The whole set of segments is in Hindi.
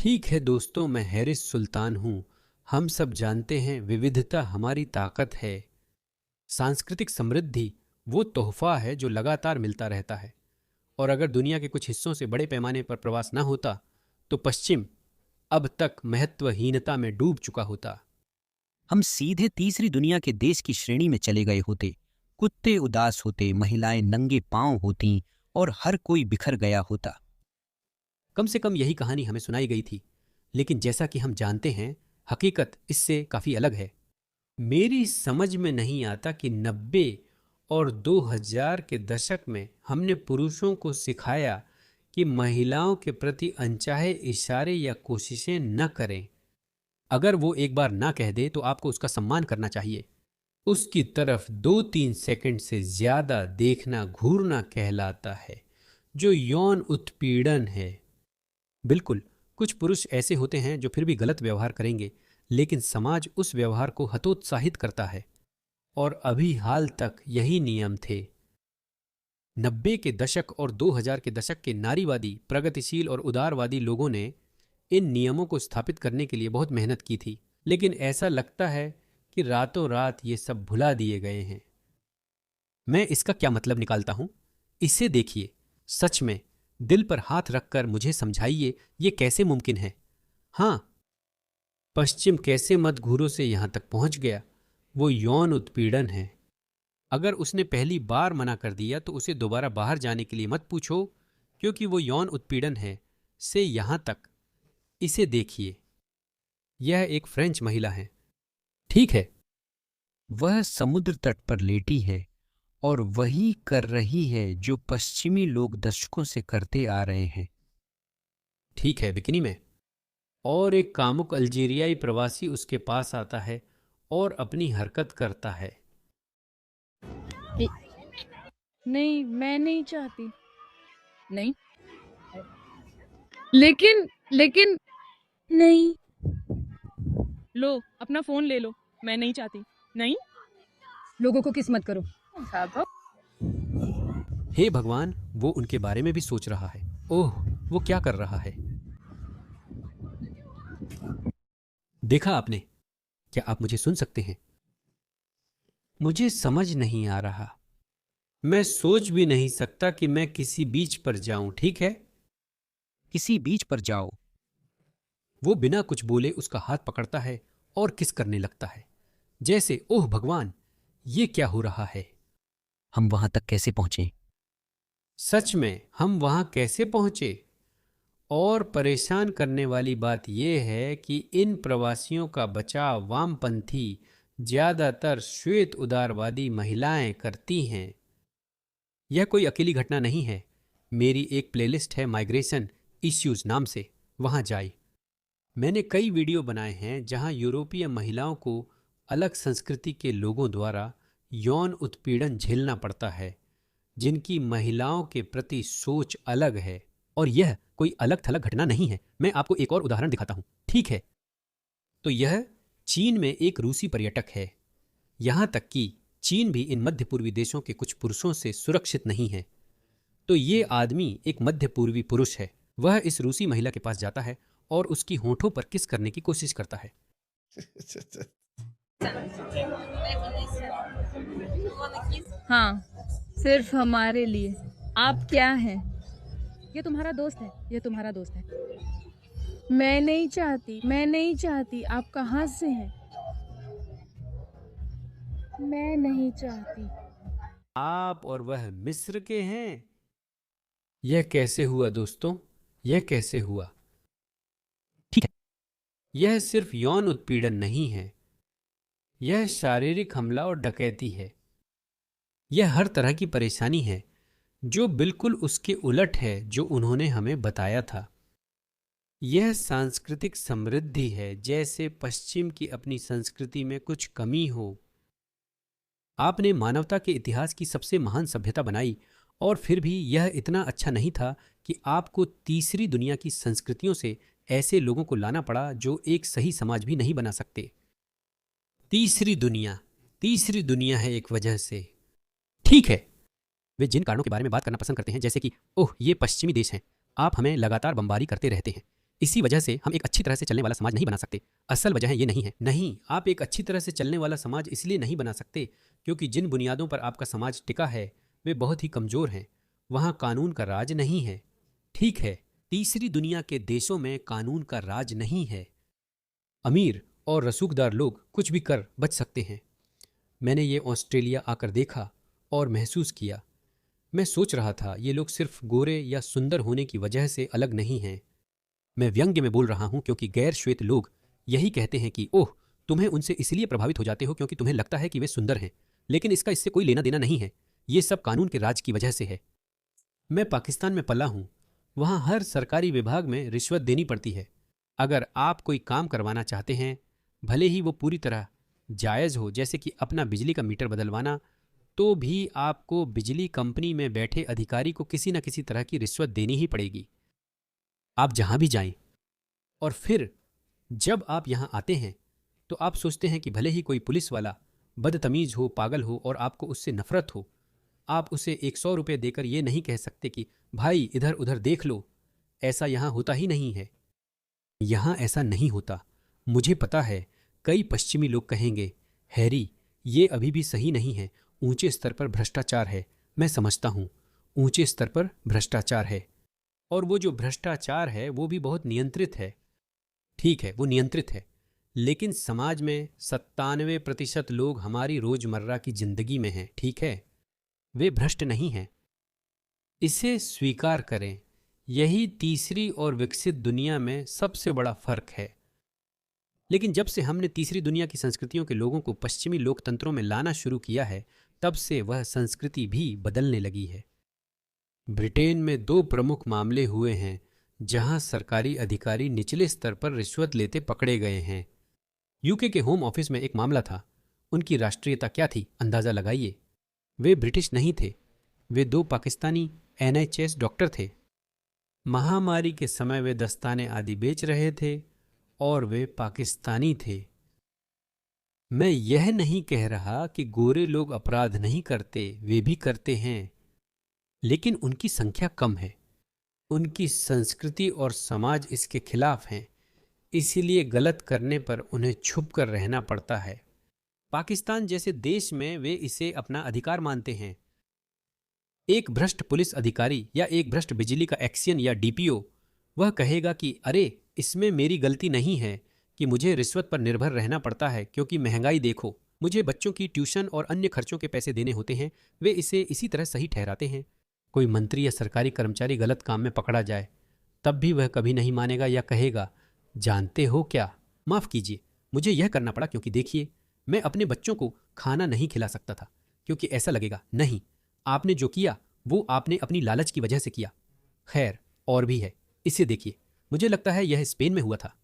ठीक है दोस्तों, मैं हैरिस सुल्तान हूँ। हम सब जानते हैं विविधता हमारी ताकत है। सांस्कृतिक समृद्धि वो तोहफा है जो लगातार मिलता रहता है। और अगर दुनिया के कुछ हिस्सों से बड़े पैमाने पर प्रवास ना होता तो पश्चिम अब तक महत्वहीनता में डूब चुका होता। हम सीधे तीसरी दुनिया के देश की श्रेणी में चले गए होते। कुत्ते उदास होते, महिलाएं नंगे पांव होती और हर कोई बिखर गया होता। कम से कम यही कहानी हमें सुनाई गई थी, लेकिन जैसा कि हम जानते हैं हकीकत इससे काफ़ी अलग है। मेरी समझ में नहीं आता कि 90 और 2000 के दशक में हमने पुरुषों को सिखाया कि महिलाओं के प्रति अनचाहे इशारे या कोशिशें न करें। अगर वो एक बार ना कह दे तो आपको उसका सम्मान करना चाहिए। उसकी तरफ 2-3 सेकंड से ज्यादा देखना घूरना कहलाता है, जो यौन उत्पीड़न है। बिल्कुल, कुछ पुरुष ऐसे होते हैं जो फिर भी गलत व्यवहार करेंगे, लेकिन समाज उस व्यवहार को हतोत्साहित करता है। और अभी हाल तक यही नियम थे। 90 के दशक और 2000 के दशक के नारीवादी, प्रगतिशील और उदारवादी लोगों ने इन नियमों को स्थापित करने के लिए बहुत मेहनत की थी, लेकिन ऐसा लगता है कि रातों रात ये सब भुला दिए गए हैं। मैं इसका क्या मतलब निकालता हूं? इसे देखिए, सच में दिल पर हाथ रखकर मुझे समझाइए, ये कैसे मुमकिन है? हाँ, पश्चिम कैसे मतघूरों से यहां तक पहुंच गया? वो यौन उत्पीड़न है। अगर उसने पहली बार मना कर दिया तो उसे दोबारा बाहर जाने के लिए मत पूछो, क्योंकि वो यौन उत्पीड़न है। से यहां तक, इसे देखिए, यह एक फ्रेंच महिला है, ठीक है? वह समुद्र तट पर लेटी है और वही कर रही है जो पश्चिमी लोग दशकों से करते आ रहे हैं। ठीक है, बिकिनी में। और एक कामुक अल्जीरियाई प्रवासी उसके पास आता है और अपनी हरकत करता है। ए- नहीं, मैं नहीं चाहती। नहीं, लेकिन लेकिन नहीं। लो अपना फोन ले लो, मैं नहीं चाहती। नहीं। लोगों को किस्मत करो। हे भगवान, वो उनके बारे में भी सोच रहा है। ओह, वो क्या कर रहा है? देखा आपने? क्या आप मुझे सुन सकते हैं? मुझे समझ नहीं आ रहा। मैं सोच भी नहीं सकता कि मैं किसी बीच पर जाऊं, ठीक है? किसी बीच पर जाओ। वो बिना कुछ बोले उसका हाथ पकड़ता है और किस करने लगता है, जैसे ओह भगवान, ये क्या हो रहा है? हम वहां तक कैसे पहुंचे? सच में हम वहां कैसे पहुंचे? और परेशान करने वाली बात यह है कि इन प्रवासियों का बचाव वामपंथी, ज्यादातर श्वेत उदारवादी महिलाएं करती हैं। यह कोई अकेली घटना नहीं है। मेरी एक प्लेलिस्ट है माइग्रेशन इश्यूज नाम से, वहां जाइए। मैंने कई वीडियो बनाए हैं जहां यूरोपीय महिलाओं को अलग संस्कृति के लोगों द्वारा यौन उत्पीड़न झेलना पड़ता है, जिनकी महिलाओं के प्रति सोच अलग है। और यह कोई अलग थलग घटना नहीं है। मैं आपको एक और उदाहरण दिखाता हूं, ठीक है? तो यह चीन में एक रूसी पर्यटक है। यहां तक कि चीन भी इन मध्य पूर्वी देशों के कुछ पुरुषों से सुरक्षित नहीं है। तो ये आदमी एक मध्य पूर्वी पुरुष है। वह इस रूसी महिला के पास जाता है और उसकी होठों पर किस करने की कोशिश करता है। हाँ, सिर्फ हमारे लिए। आप क्या हैं? ये तुम्हारा दोस्त है, ये तुम्हारा दोस्त है। मैं नहीं चाहती, मैं नहीं चाहती। आप कहाँ से हैं? मैं नहीं चाहती। आप और वह मिस्र के हैं? यह कैसे हुआ दोस्तों? यह कैसे हुआ? ठीक है। यह सिर्फ यौन उत्पीड़न नहीं है, यह शारीरिक हमला और डकैती है। यह हर तरह की परेशानी है, जो बिल्कुल उसके उलट है जो उन्होंने हमें बताया था। यह सांस्कृतिक समृद्धि है, जैसे पश्चिम की अपनी संस्कृति में कुछ कमी हो। आपने मानवता के इतिहास की सबसे महान सभ्यता बनाई, और फिर भी यह इतना अच्छा नहीं था कि आपको तीसरी दुनिया की संस्कृतियों से ऐसे लोगों को लाना पड़ा जो एक सही समाज भी नहीं बना सकते। तीसरी दुनिया है एक वजह से। ठीक है, वे जिन कारणों के बारे में बात करना पसंद करते हैं, जैसे कि ओह ये पश्चिमी देश हैं, आप हमें लगातार बमबारी करते रहते हैं, इसी वजह से हम एक अच्छी तरह से चलने वाला समाज नहीं बना सकते। असल वजह ये नहीं है। नहीं, आप एक अच्छी तरह से चलने वाला समाज इसलिए नहीं बना सकते क्योंकि जिन बुनियादों पर आपका समाज टिका है वे बहुत ही कमज़ोर हैं। वहाँ कानून का राज नहीं है। ठीक है, तीसरी दुनिया के देशों में कानून का राज नहीं है। अमीर और रसूखदार लोग कुछ भी कर बच सकते हैं। मैंने ये ऑस्ट्रेलिया आकर देखा और महसूस किया। मैं सोच रहा था ये लोग सिर्फ गोरे या सुंदर होने की वजह से अलग नहीं हैं। मैं व्यंग्य में बोल रहा हूं क्योंकि गैर श्वेत लोग यही कहते हैं कि ओह, तुम्हें उनसे इसलिए प्रभावित हो जाते हो क्योंकि तुम्हें लगता है कि वे सुंदर हैं, लेकिन इससे कोई लेना देना नहीं है। ये सब कानून के राज की वजह से है। मैं पाकिस्तान में पला हूं। वहां हर सरकारी विभाग में रिश्वत देनी पड़ती है। अगर आप कोई काम करवाना चाहते हैं, भले ही वो पूरी तरह जायज़ हो, जैसे कि अपना बिजली का मीटर बदलवाना, तो भी आपको बिजली कंपनी में बैठे अधिकारी को किसी न किसी तरह की रिश्वत देनी ही पड़ेगी, आप जहां भी जाएं। और फिर जब आप यहां आते हैं तो आप सोचते हैं कि भले ही कोई पुलिस वाला बदतमीज हो, पागल हो और आपको उससे नफरत हो, आप उसे 100 रुपये देकर ये नहीं कह सकते कि भाई इधर उधर देख लो। ऐसा यहाँ होता ही नहीं है। यहाँ ऐसा नहीं होता। मुझे पता है कई पश्चिमी लोग कहेंगे, हैरी ये अभी भी सही नहीं है, ऊंचे स्तर पर भ्रष्टाचार है। मैं समझता हूँ ऊंचे स्तर पर भ्रष्टाचार है, और वो जो भ्रष्टाचार है वो भी बहुत नियंत्रित है। ठीक है, वो नियंत्रित है, लेकिन समाज में 97% लोग हमारी रोजमर्रा की जिंदगी में हैं। ठीक है, वे भ्रष्ट नहीं हैं। इसे स्वीकार करें। यही तीसरी और विकसित दुनिया में सबसे बड़ा फर्क है। लेकिन जब से हमने तीसरी दुनिया की संस्कृतियों के लोगों को पश्चिमी लोकतंत्रों में लाना शुरू किया है, तब से वह संस्कृति भी बदलने लगी है। ब्रिटेन में 2 प्रमुख मामले हुए हैं जहां सरकारी अधिकारी निचले स्तर पर रिश्वत लेते पकड़े गए हैं। यूके के होम ऑफिस में एक मामला था। उनकी राष्ट्रीयता क्या थी, अंदाजा लगाइए। वे ब्रिटिश नहीं थे। वे 2 पाकिस्तानी NHS डॉक्टर थे। महामारी के समय वे दस्ताने आदि बेच रहे थे और वे पाकिस्तानी थे। मैं यह नहीं कह रहा कि गोरे लोग अपराध नहीं करते, वे भी करते हैं, लेकिन उनकी संख्या कम है। उनकी संस्कृति और समाज इसके खिलाफ हैं, इसीलिए गलत करने पर उन्हें छुप कर रहना पड़ता है। पाकिस्तान जैसे देश में वे इसे अपना अधिकार मानते हैं। एक भ्रष्ट पुलिस अधिकारी या एक भ्रष्ट बिजली का एक्सियन या DPO, वह कहेगा कि अरे इसमें मेरी गलती नहीं है कि मुझे रिश्वत पर निर्भर रहना पड़ता है, क्योंकि महंगाई देखो, मुझे बच्चों की ट्यूशन और अन्य खर्चों के पैसे देने होते हैं। वे इसे इसी तरह सही ठहराते हैं। कोई मंत्री या सरकारी कर्मचारी गलत काम में पकड़ा जाए, तब भी वह कभी नहीं मानेगा या कहेगा, जानते हो क्या, माफ़ कीजिए, मुझे यह करना पड़ा क्योंकि देखिए, मैं अपने बच्चों को खाना नहीं खिला सकता था, क्योंकि ऐसा लगेगा, नहीं, आपने जो किया वो आपने अपनी लालच की वजह से किया। खैर, और भी है, इसे देखिए, मुझे लगता है यह स्पेन में हुआ था।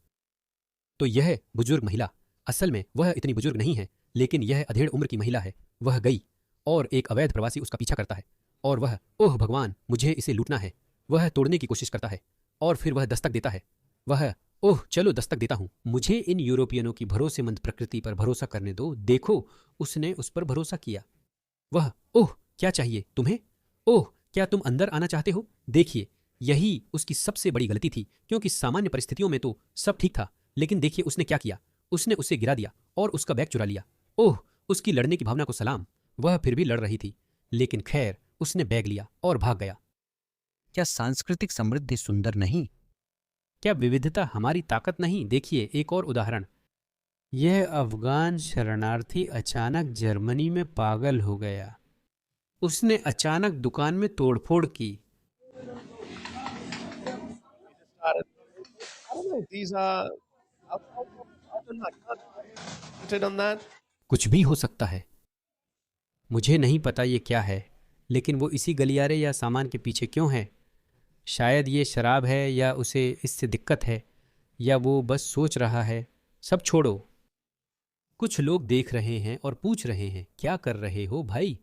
तो यह बुजुर्ग महिला, असल में वह इतनी बुजुर्ग नहीं है, लेकिन यह अधेड़ उम्र की महिला है। वह गई और एक अवैध प्रवासी उसका पीछा करता है और वह, ओह भगवान, मुझे इसे लूटना है, वह तोड़ने की कोशिश करता है और फिर वह दस्तक देता है। वह, ओह चलो दस्तक देता हूं, मुझे इन यूरोपियनों की भरोसेमंद प्रकृति पर भरोसा करने दो। देखो, उसने उस पर भरोसा किया। वह, ओह क्या चाहिए तुम्हें, ओह क्या तुम अंदर आना चाहते हो। देखिए, यही उसकी सबसे बड़ी गलती थी, क्योंकि सामान्य परिस्थितियों में तो सब ठीक था, लेकिन देखिए उसने क्या किया, उसने उसे गिरा दिया और उसका बैग चुरा लिया। ओह, उसकी लड़ने की भावना को सलाम, वह फिर भी लड़ रही थी, लेकिन खैर उसने बैग लिया और भाग गया। क्या सांस्कृतिक समृद्धि सुंदर नहीं? क्या विविधता हमारी ताकत नहीं? देखिए एक और उदाहरण, यह अफगान शरणार्थी अचानक जर्मनी में पागल हो गया। उसने अचानक दुकान में तोड़फोड़ की। कुछ भी हो सकता है, मुझे नहीं पता ये क्या है, लेकिन वो इसी गलियारे या सामान के पीछे क्यों है। शायद ये शराब है या उसे इससे दिक्कत है, या वो बस सोच रहा है। सब छोड़ो, कुछ लोग देख रहे हैं और पूछ रहे हैं, क्या कर रहे हो भाई।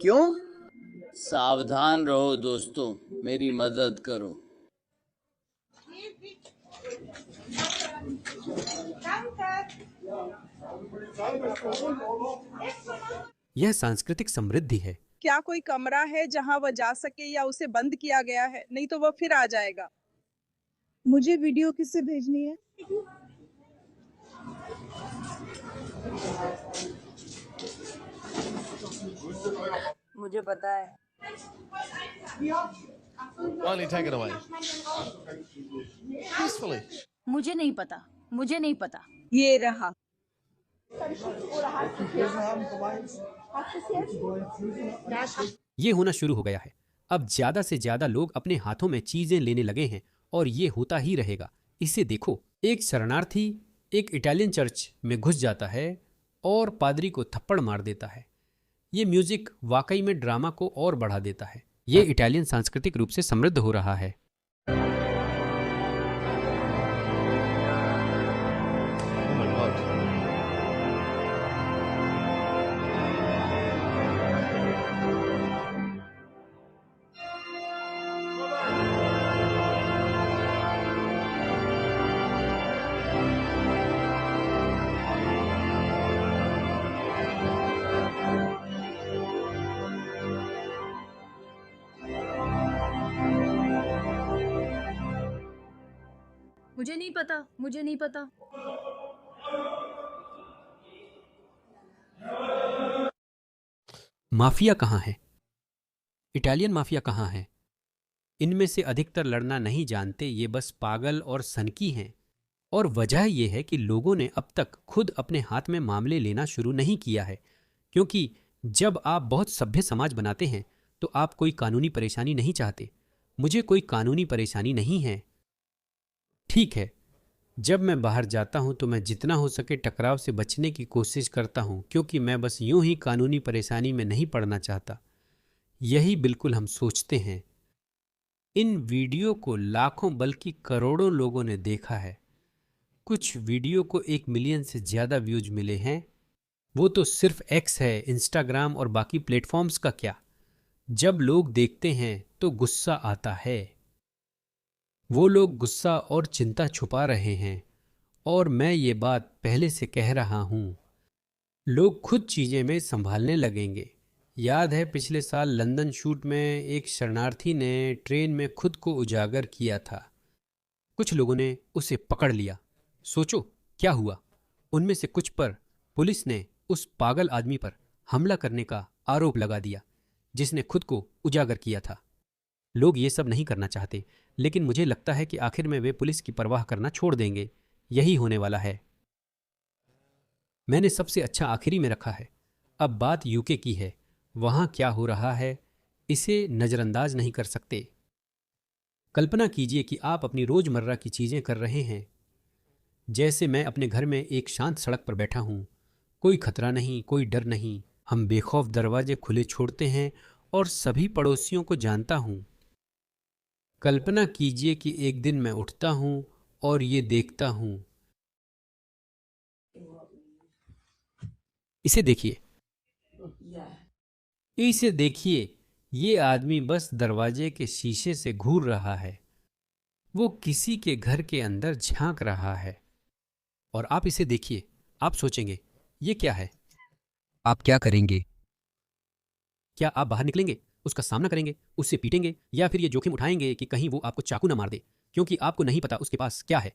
क्यों? सावधान रहो दोस्तों, मेरी मदद करो। यह सांस्कृतिक समृद्धि है। क्या कोई कमरा है जहां वह जा सके या उसे बंद किया गया है? नहीं तो वह फिर आ जाएगा। मुझे वीडियो किससे भेजनी है? मुझे पता है। Riley, take it away. Peacefully. मुझे नहीं पता, मुझे नहीं पता। ये रहा। ये होना शुरू हो गया है। अब ज्यादा से ज्यादा लोग अपने हाथों में चीजें लेने लगे हैं और ये होता ही रहेगा। इसे देखो, एक शरणार्थी एक इटालियन चर्च में घुस जाता है और पादरी को थप्पड़ मार देता है। ये म्यूजिक वाकई में ड्रामा को और बढ़ा देता है। ये इटालियन सांस्कृतिक रूप से समृद्ध हो रहा है। Oh my God. मुझे नहीं पता, मुझे नहीं पता। माफिया कहाँ है? इटालियन माफिया कहाँ है? इनमें से अधिकतर लड़ना नहीं जानते। ये बस पागल और सनकी हैं। और वजह यह है कि लोगों ने अब तक खुद अपने हाथ में मामले लेना शुरू नहीं किया है, क्योंकि जब आप बहुत सभ्य समाज बनाते हैं तो आप कोई कानूनी परेशानी नहीं चाहते। मुझे कोई कानूनी परेशानी नहीं है। ठीक है, जब मैं बाहर जाता हूं तो मैं जितना हो सके टकराव से बचने की कोशिश करता हूं, क्योंकि मैं बस यूं ही कानूनी परेशानी में नहीं पड़ना चाहता। यही बिल्कुल हम सोचते हैं। इन वीडियो को लाखों बल्कि करोड़ों लोगों ने देखा है। कुछ वीडियो को 1 मिलियन से ज़्यादा व्यूज मिले हैं। वो तो सिर्फ एक्स है, इंस्टाग्राम और बाकी प्लेटफॉर्म्स का क्या। जब लोग देखते हैं तो गुस्सा आता है। वो लोग गुस्सा और चिंता छुपा रहे हैं, और मैं ये बात पहले से कह रहा हूँ। लोग खुद चीज़ें में संभालने लगेंगे। याद है पिछले साल लंदन शूट में एक शरणार्थी ने ट्रेन में खुद को उजागर किया था। कुछ लोगों ने उसे पकड़ लिया। सोचो क्या हुआ। उनमें से कुछ पर पुलिस ने उस पागल आदमी पर हमला करने का आरोप लगा दिया जिसने खुद को उजागर किया था। लोग ये सब नहीं करना चाहते, लेकिन मुझे लगता है कि आखिर में वे पुलिस की परवाह करना छोड़ देंगे। यही होने वाला है। मैंने सबसे अच्छा आखिरी में रखा है। अब बात यूके की है। वहां क्या हो रहा है इसे नज़रअंदाज नहीं कर सकते। कल्पना कीजिए कि आप अपनी रोजमर्रा की चीजें कर रहे हैं। जैसे मैं अपने घर में एक शांत सड़क पर बैठा हूं। कोई खतरा नहीं, कोई डर नहीं। हम बेखौफ दरवाजे खुले छोड़ते हैं और सभी पड़ोसियों को जानता हूं। कल्पना कीजिए कि एक दिन मैं उठता हूं और ये देखता हूं। इसे देखिए, इसे देखिए। ये आदमी बस दरवाजे के शीशे से घूर रहा है। वो किसी के घर के अंदर झांक रहा है। और आप इसे देखिए। आप सोचेंगे ये क्या है? आप क्या करेंगे? क्या आप बाहर निकलेंगे, उसका सामना करेंगे, उससे पीटेंगे, या फिर ये जोखिम उठाएंगे कि कहीं वो आपको चाकू ना मार दे, क्योंकि आपको नहीं पता उसके पास क्या है?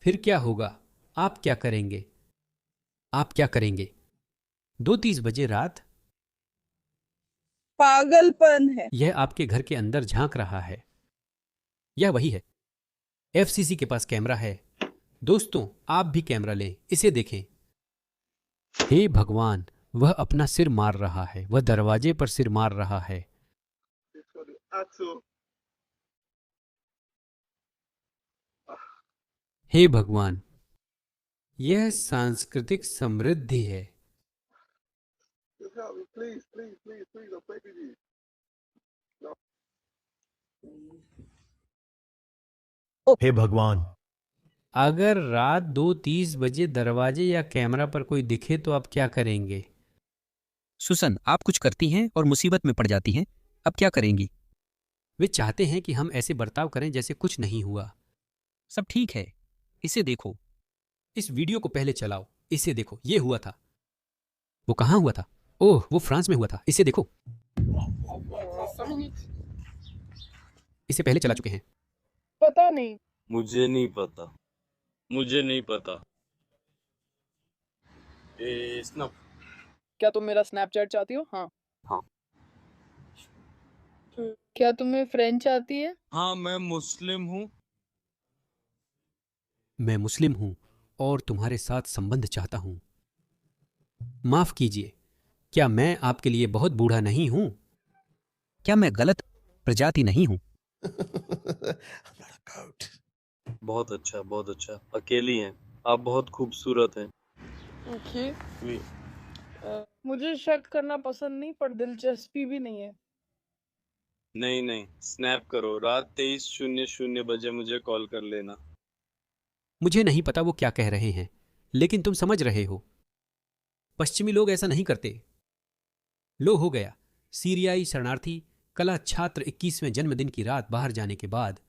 फिर क्या होगा? आप क्या करेंगे? आप क्या करेंगे? 2:30 बजे रात पागलपन है। यह आपके घर के अंदर झांक रहा है। यह वही है। एफसीसी के पास कैमरा है। दोस्तों, आप भी कैमरा लें, इसे देखें। हे भगवान, वह अपना सिर मार रहा है। वह दरवाजे पर सिर मार रहा है। हे भगवान, यह सांस्कृतिक समृद्धि है। हे भगवान, अगर रात 2:30 बजे दरवाजे या कैमरा पर कोई दिखे तो आप क्या करेंगे? सुसन, आप कुछ करती हैं और मुसीबत में पड़ जाती हैं। अब क्या करेंगी? वे चाहते हैं कि हम ऐसे बर्ताव करें जैसे कुछ नहीं हुआ। सब ठीक है, इसे देखो। इस वीडियो को पहले चलाओ। इसे देखो, ये हुआ था। वो कहाँ हुआ था? ओह, वो फ्रांस में हुआ था। इसे देखो, इसे पहले चला चुके हैं। पता नहीं। मुझे नहीं पता। मुझे नहीं पता। स्नैप। क्या तुम मेरा स्नैपचैट चाहती हो? हाँ। हाँ। क्या तुम्हें फ्रेंच आती है? हाँ, मैं मुस्लिम हूँ। मैं मुस्लिम हूं और तुम्हारे साथ संबंध चाहता हूं। माफ कीजिए, क्या मैं आपके लिए बहुत बूढ़ा नहीं हूं? क्या मैं गलत प्रजाति नहीं हूं? बहुत अच्छा, बहुत अच्छा। अकेली हैं। आप बहुत खूबसूरत हैं। ओके। वी- मुझे शक करना पसंद नहीं, पर दिलचस्पी भी नहीं है। नहीं नहीं, स्नैप करो। रात 23:00 बजे मुझे कॉल कर लेना। मुझे नहीं पता वो क्या कह रहे हैं, लेकिन तुम समझ रहे हो। पश्चिमी लोग ऐसा नहीं करते। लो हो गया। सीरियाई शरणार्थी कला छात्र 21वें जन्मदिन की रात बाहर जाने के बाद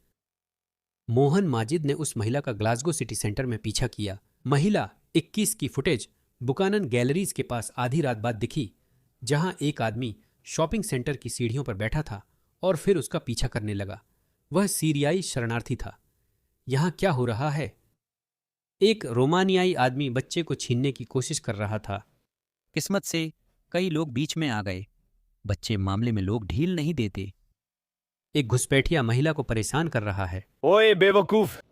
मोहन माजिद ने उस महिला का ग्लासगो सिटी सेंटर में पीछा किया। महिला 21 की फुटेज बुकानन गैलरीज के पास आधी रात बाद दिखी, जहां एक आदमी शॉपिंग सेंटर की सीढ़ियों पर बैठा था और फिर उसका पीछा करने लगा। वह सीरियाई शरणार्थी था। यहां क्या हो रहा है? एक रोमानियाई आदमी बच्चे को छीनने की कोशिश कर रहा था। किस्मत से कई लोग बीच में आ गए। बच्चे मामले में लोग ढील नहीं देते। एक घुसपैठिया महिला को परेशान कर रहा है। ओए बेवकूफ,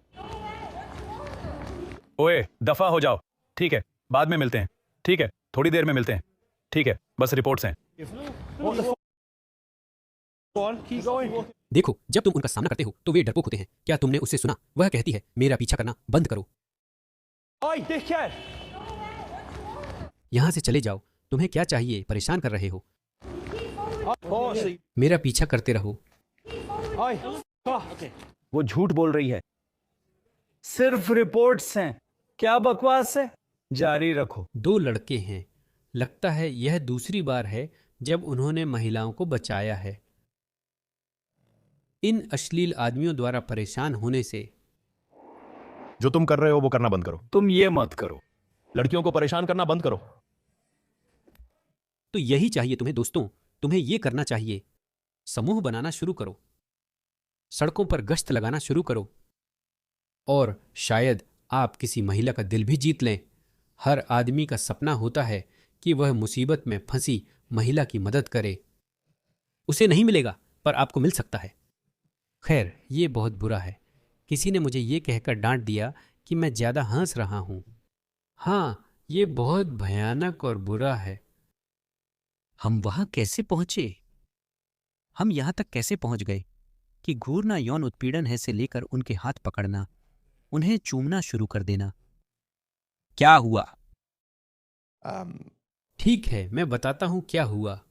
ओए दफा हो जाओ। ठीक है, बाद में मिलते हैं। ठीक है, थोड़ी देर में मिलते हैं। ठीक है, बस रिपोर्ट्स हैं। देखो, जब तुम उनका सामना करते हो तो वे डरपोक होते हैं। क्या तुमने उससे सुना? वह कहती है, मेरा पीछा करना बंद करो। यहां से चले जाओ। तुम्हें क्या चाहिए? परेशान कर रहे हो। मेरा पीछा करते रहो। वो झूठ बोल रही है। सिर्फ रिपोर्ट्स हैं। क्या बकवास है? जारी रखो। दो लड़के हैं। लगता है यह दूसरी बार है जब उन्होंने महिलाओं को बचाया है। इन अश्लील आदमियों द्वारा परेशान होने से जो तुम कर रहे हो वो करना बंद करो। तुम ये मत करो। लड़कियों को परेशान करना बंद करो। तो यही चाहिए तुम्हें दोस्तों। तुम्हें यह करना चाहिए। समूह बनाना शुरू करो, सड़कों पर गश्त लगाना शुरू करो, और शायद आप किसी महिला का दिल भी जीत लें। हर आदमी का सपना होता है कि वह मुसीबत में फंसी महिला की मदद करे। उसे नहीं मिलेगा, पर आपको मिल सकता है। खैर, ये बहुत बुरा है। किसी ने मुझे ये कहकर डांट दिया कि मैं ज्यादा हंस रहा हूं। हाँ, ये बहुत भयानक और बुरा है। हम वहां कैसे पहुंचे? हम यहां तक कैसे पहुंच गए कि घूरना यौन उत्पीड़न है से लेकर उनके हाथ पकड़ना, उन्हें चूमना शुरू कर देना? क्या हुआ? ठीक है, मैं बताता हूं क्या हुआ।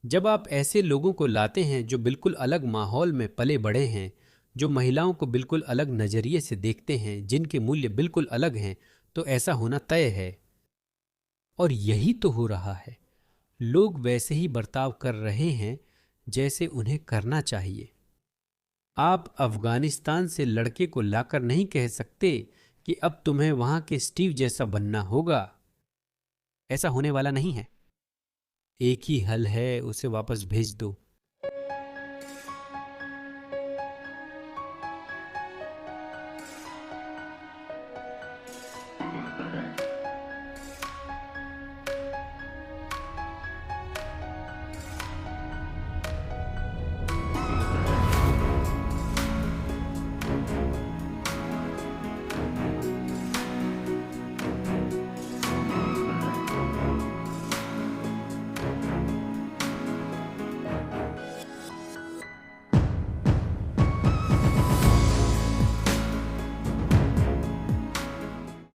जब आप ऐसे लोगों को लाते हैं जो बिल्कुल अलग माहौल में पले बड़े हैं, जो महिलाओं को बिल्कुल अलग नजरिए से देखते हैं, जिनके मूल्य बिल्कुल अलग हैं, तो ऐसा होना तय है। और यही तो हो रहा है। लोग वैसे ही बर्ताव कर रहे हैं जैसे उन्हें करना चाहिए। आप अफगानिस्तान से लड़के को लाकर नहीं कह सकते कि अब तुम्हें वहां के स्टीव जैसा बनना होगा। ऐसा होने वाला नहीं है। एक ही हल है, उसे वापस भेज दो।